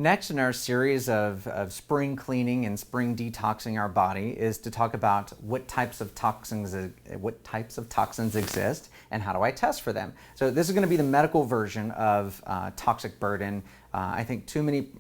Next in our series of spring cleaning and spring detoxing our body is to talk about what types of toxins exist and how do I test for them. So this is going to be the medical version of toxic burden. I think too many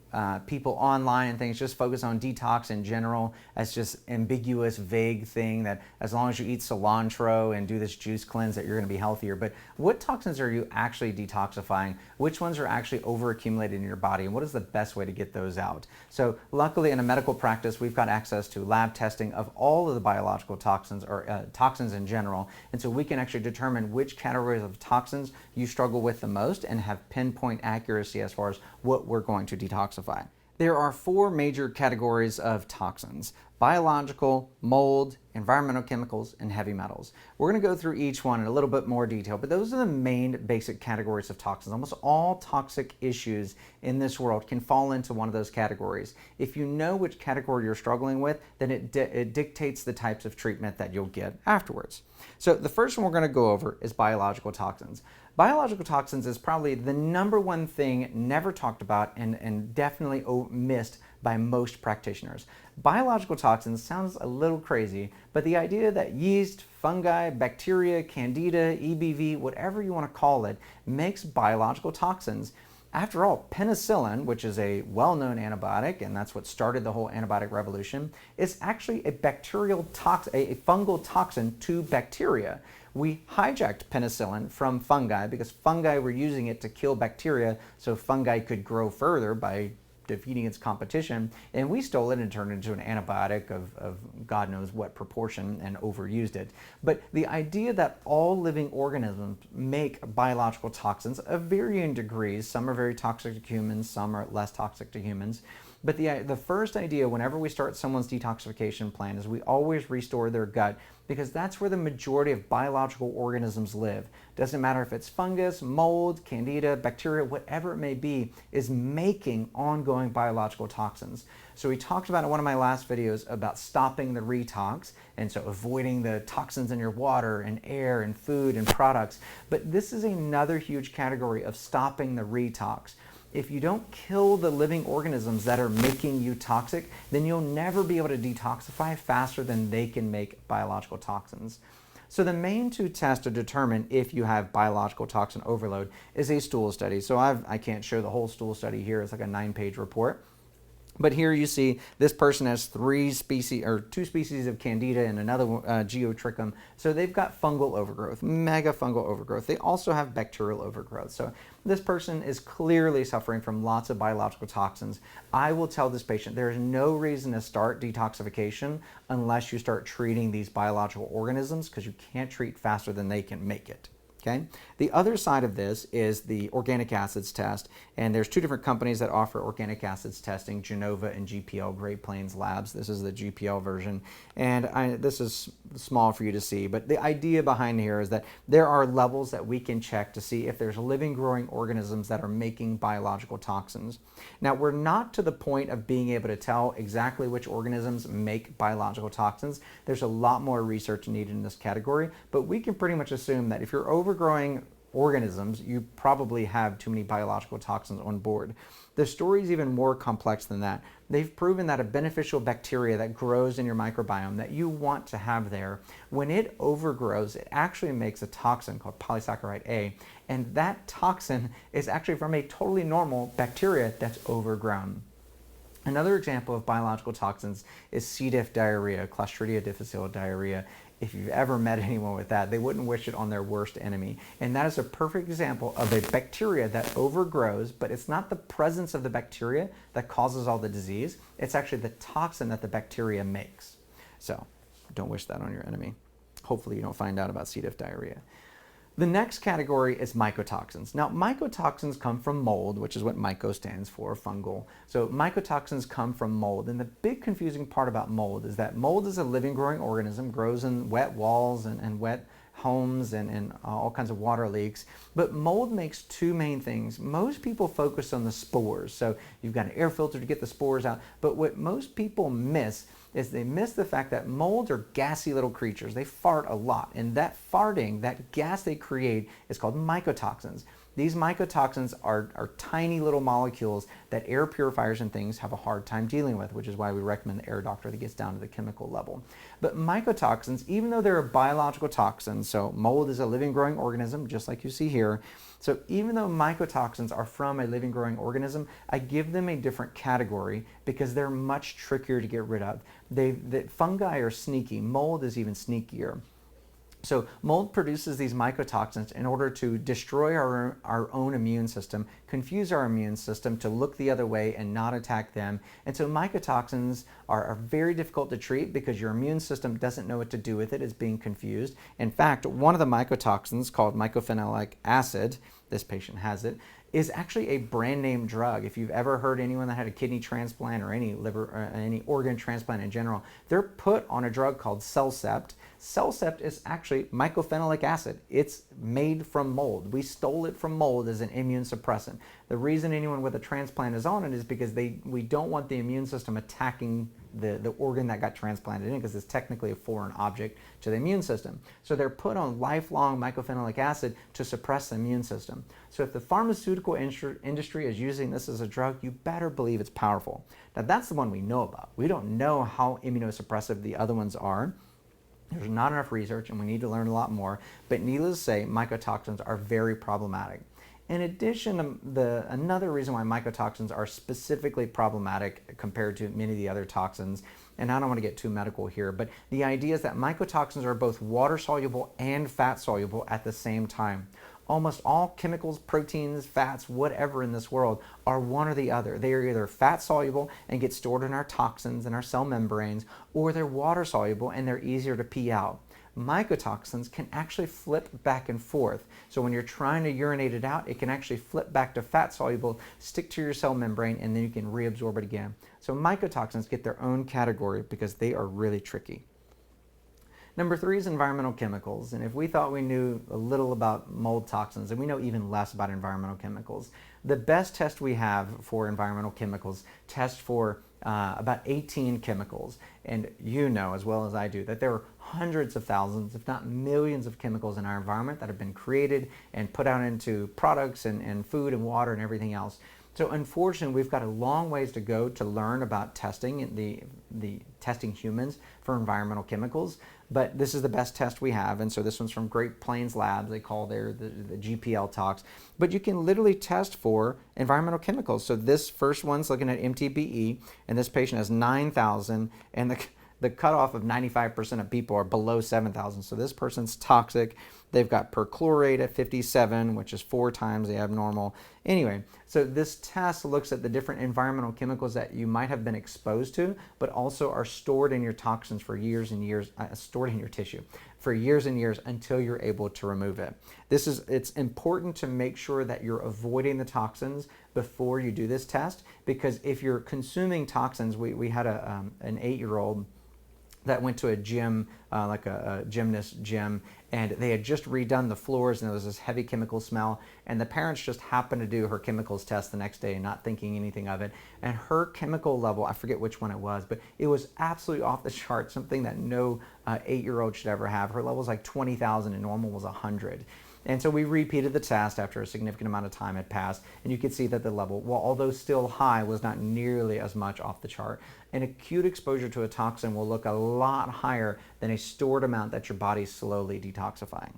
people online and things just focus on detox in general as just ambiguous, vague thing that as long as you eat cilantro and do this juice cleanse that you're going to be healthier. But what toxins are you actually detoxifying? Which ones are actually overaccumulated in your body? And what is the best way to get those out? So luckily in a medical practice, we've got access to lab testing of all of the biological toxins or toxins in general. And so we can actually determine which categories of toxins you struggle with the most and have pinpoint accuracy as far as what we're going to detoxify. There are four major categories of toxins: biological, mold, environmental chemicals, and heavy metals. We're going to go through each one in a little bit more detail, but those are the main basic categories of toxins. Almost all toxic issues in this world can fall into one of those categories. If you know which category you're struggling with, then it dictates the types of treatment that you'll get afterwards. So the first one we're going to go over is biological toxins. Biological toxins is probably the number one thing never talked about and definitely missed by most practitioners. Biological toxins sounds a little crazy, but the idea that yeast, fungi, bacteria, candida, EBV, whatever you want to call it, makes biological toxins. After all, penicillin, which is a well-known antibiotic, and that's what started the whole antibiotic revolution, is actually a bacterial toxin, a fungal toxin to bacteria. We hijacked penicillin from fungi because fungi were using it to kill bacteria so fungi could grow further by defeating its competition, and we stole it and turned it into an antibiotic of God knows what proportion and overused it. But the idea that all living organisms make biological toxins of varying degrees, some are very toxic to humans, some are less toxic to humans. But the first idea whenever we start someone's detoxification plan is we always restore their gut, because that's where the majority of biological organisms live. Doesn't matter if it's fungus, mold, candida, bacteria, whatever it may be, is making ongoing biological toxins. So we talked about in one of my last videos about stopping the RE-TOX, and so avoiding the toxins in your water and air and food and products. But this is another huge category of stopping the RE-TOX. If you don't kill the living organisms that are making you toxic, then you'll never be able to detoxify faster than they can make biological toxins. So the main two tests to determine if you have biological toxin overload is a stool study. So I can't show the whole stool study here. It's like a 9-page report. But here you see this person has two species of candida and another geotrichum. So they've got fungal overgrowth, mega fungal overgrowth. They also have bacterial overgrowth. So this person is clearly suffering from lots of biological toxins. I will tell this patient there is no reason to start detoxification unless you start treating these biological organisms, because you can't treat faster than they can make it. Okay. The other side of this is the organic acids test, and there's two different companies that offer organic acids testing, Genova and GPL, Great Plains Labs. This is the GPL version, and this is small for you to see, but the idea behind here is that there are levels that we can check to see if there's living, growing organisms that are making biological toxins. Now, we're not to the point of being able to tell exactly which organisms make biological toxins. There's a lot more research needed in this category, but we can pretty much assume that if you're overgrowing organisms, you probably have too many biological toxins on board. The story is even more complex than that. They've proven that a beneficial bacteria that grows in your microbiome that you want to have there, when it overgrows, it actually makes a toxin called polysaccharide A, and that toxin is actually from a totally normal bacteria that's overgrown. Another example of biological toxins is C. diff diarrhea, Clostridia difficile diarrhea. If you've ever met anyone with that, they wouldn't wish it on their worst enemy. And that is a perfect example of a bacteria that overgrows, but it's not the presence of the bacteria that causes all the disease. It's actually the toxin that the bacteria makes. So don't wish that on your enemy. Hopefully you don't find out about C. diff diarrhea. The next category is mycotoxins. Now, mycotoxins come from mold, which is what myco stands for, fungal. So mycotoxins come from mold. And the big confusing part about mold is that mold is a living, growing organism, grows in wet walls and wet homes and all kinds of water leaks. But mold makes two main things. Most people focus on the spores. So you've got an air filter to get the spores out. But what most people miss is they miss the fact that molds are gassy little creatures. They fart a lot. And that farting, that gas they create, is called mycotoxins. These mycotoxins are tiny little molecules that air purifiers and things have a hard time dealing with, which is why we recommend the air doctor that gets down to the chemical level. But mycotoxins, even though they're a biological toxin, so mold is a living growing organism, just like you see here, so even though mycotoxins are from a living growing organism, I give them a different category because they're much trickier to get rid of. The fungi are sneaky. Mold is even sneakier. So mold produces these mycotoxins in order to destroy our own immune system, confuse our immune system to look the other way and not attack them. And so mycotoxins are very difficult to treat because your immune system doesn't know what to do with it. It's being confused. In fact, one of the mycotoxins called mycophenolic acid, this patient has it, is actually a brand name drug. If you've ever heard anyone that had a kidney transplant or any liver or any organ transplant in general, they're put on a drug called Cellcept. Cellcept is actually mycophenolic acid. It's made from mold. We stole it from mold as an immune suppressant. The reason anyone with a transplant is on it is because we don't want the immune system attacking the organ that got transplanted in, because it's technically a foreign object to the immune system. So they're put on lifelong mycophenolic acid to suppress the immune system. So if the pharmaceutical industry is using this as a drug, you better believe it's powerful. Now that's the one we know about. We don't know how immunosuppressive the other ones are. There's not enough research and we need to learn a lot more, but needless to say, mycotoxins are very problematic. In addition, another reason why mycotoxins are specifically problematic compared to many of the other toxins, and I don't want to get too medical here, but the idea is that mycotoxins are both water-soluble and fat-soluble at the same time. Almost all chemicals, proteins, fats, whatever in this world are one or the other. They are either fat-soluble and get stored in our toxins and our cell membranes, or they're water-soluble and they're easier to pee out. Mycotoxins can actually flip back and forth. So when you're trying to urinate it out, it can actually flip back to fat-soluble, stick to your cell membrane, and then you can reabsorb it again. So mycotoxins get their own category because they are really tricky. Number 3 is environmental chemicals. And if we thought we knew a little about mold toxins, and we know even less about environmental chemicals, the best test we have for environmental chemicals test for about 18 chemicals. And you know as well as I do that there are hundreds of thousands, if not millions of chemicals in our environment that have been created and put out into products and food and water and everything else. So unfortunately, we've got a long ways to go to learn about testing the testing humans for environmental chemicals, but this is the best test we have. And so this one's from Great Plains Labs. They call the GPL tox, but you can literally test for environmental chemicals. So this first one's looking at MTBE, and this patient has 9,000, and the cutoff of 95% of people are below 7,000. So this person's toxic. They've got perchlorate at 57, which is 4 times the abnormal. Anyway, so this test looks at the different environmental chemicals that you might have been exposed to, but also are stored in your toxins for years and years, stored in your tissue for years and years until you're able to remove it. It's important to make sure that you're avoiding the toxins before you do this test, because if you're consuming toxins, we had an 8-year-old that went to a gym, like a gymnast gym, and they had just redone the floors and there was this heavy chemical smell, and the parents just happened to do her chemicals test the next day, not thinking anything of it, and her chemical level, I forget which one it was, but it was absolutely off the chart, something that no 8-year-old should ever have. Her level was like 20,000 and normal was 100. And so we repeated the test after a significant amount of time had passed, and you could see that the level, well, although still high, was not nearly as much off the chart. An acute exposure to a toxin will look a lot higher than a stored amount that your body's slowly detoxifying.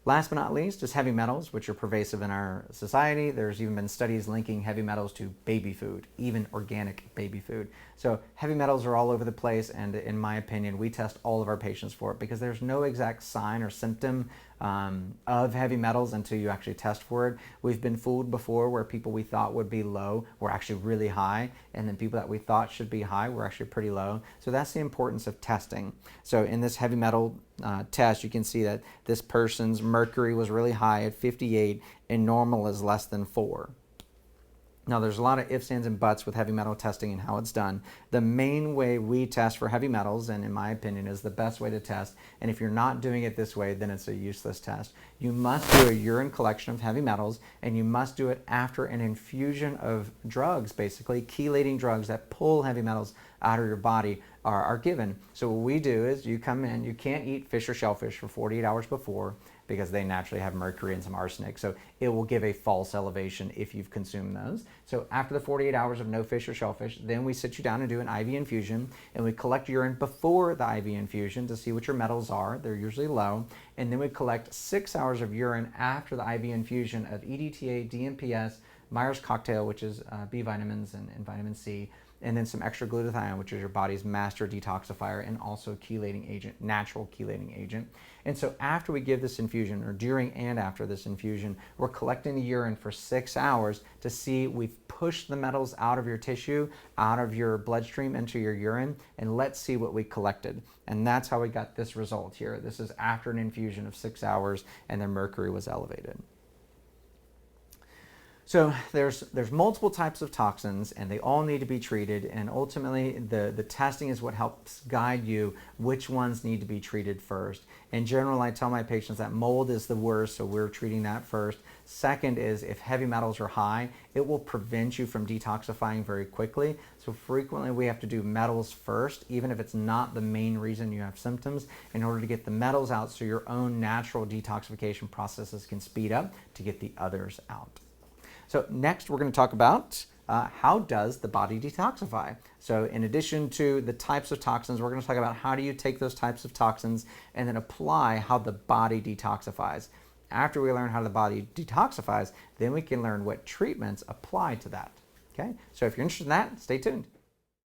Last but not least is heavy metals, which are pervasive in our society. There's even been studies linking heavy metals to baby food, even organic baby food. So heavy metals are all over the place, and in my opinion, we test all of our patients for it because there's no exact sign or symptom of heavy metals until you actually test for it. We've been fooled before where people we thought would be low were actually really high, and then people that we thought should be high were actually pretty low. So that's the importance of testing. So in this heavy metal test, you can see that this person's mercury was really high at 58 and normal is less than 4. Now, there's a lot of ifs, ands, and buts with heavy metal testing and how it's done. The main way we test for heavy metals, and in my opinion, is the best way to test, and if you're not doing it this way, then it's a useless test. You must do a urine collection of heavy metals, and you must do it after an infusion of drugs, basically, chelating drugs that pull heavy metals out of your body are given. So what we do is you come in, you can't eat fish or shellfish for 48 hours before. because they naturally have mercury and some arsenic. So it will give a false elevation if you've consumed those. So after the 48 hours of no fish or shellfish, then we sit you down and do an IV infusion, and we collect urine before the IV infusion to see what your metals are. They're usually low. And then we collect 6 hours of urine after the IV infusion of EDTA, DMPS, Myers cocktail, which is B vitamins and vitamin C, and then some extra glutathione, which is your body's master detoxifier and also chelating agent, natural chelating agent. And so after we give this infusion, or during and after this infusion, we're collecting the urine for 6 hours to see we've pushed the metals out of your tissue, out of your bloodstream into your urine, and let's see what we collected. And that's how we got this result here. This is after an infusion of 6 hours and their mercury was elevated. So there's multiple types of toxins, and they all need to be treated, and ultimately the testing is what helps guide you which ones need to be treated first. In general, I tell my patients that mold is the worst, so we're treating that first. Second is if heavy metals are high, it will prevent you from detoxifying very quickly. So frequently we have to do metals first, even if it's not the main reason you have symptoms, in order to get the metals out so your own natural detoxification processes can speed up to get the others out. So next we're going to talk about how does the body detoxify. So in addition to the types of toxins, we're going to talk about how do you take those types of toxins and then apply how the body detoxifies. After we learn how the body detoxifies, then we can learn what treatments apply to that. Okay, so if you're interested in that, stay tuned.